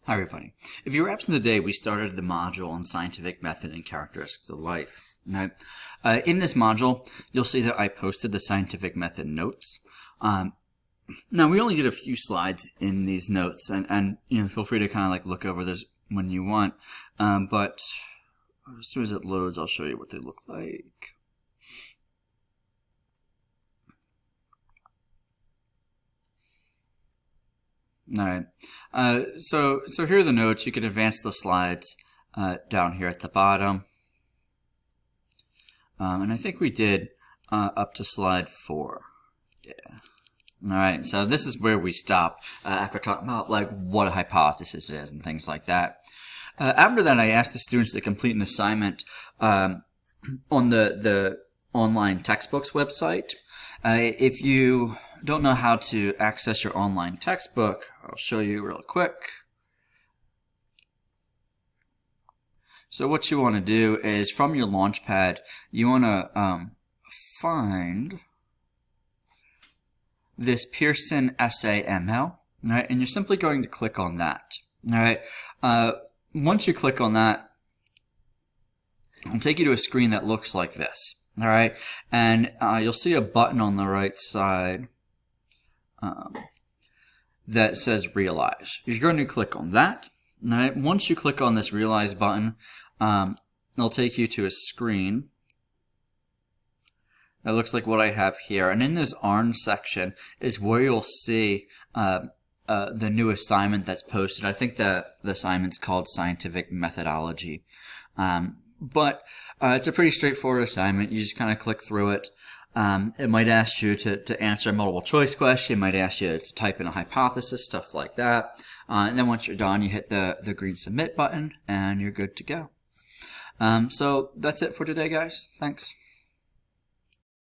Hi everybody. If you were absent today, we started the module on scientific method and characteristics of life. Now, in this module, you'll see that I posted the scientific method notes. Now, we only did a few slides in these notes, and feel free to kind of like look over this when you want. But as soon as it loads, I'll show you what they look like. All right. So here are the notes. You can advance the slides down here at the bottom. And I think we did up to slide 4. Yeah. All right. So this is where we stop after talking about like what a hypothesis is and things like that. After that, I asked the students to complete an assignment on the online textbooks website. If you don't know how to access your online textbook, I'll show you real quick. So what you want to do is from your Launchpad, you want to find this Pearson SAML, right? And you're simply going to click on that. All right. Once you click on that, it'll take you to a screen that looks like this. All right, and you'll see a button on the right side that says Realize. You're going to click on that. All right. Once you click on this Realize button, it'll take you to a screen that looks like what I have here. And in this orange section is where you'll see the new assignment that's posted. I think the assignment's called Scientific Methodology. But it's a pretty straightforward assignment. You just kind of click through it. It might ask you to answer a multiple choice question. It might ask you to type in a hypothesis, stuff like that. And then once you're done, you hit the green submit button and you're good to go. So that's it for today, guys. Thanks.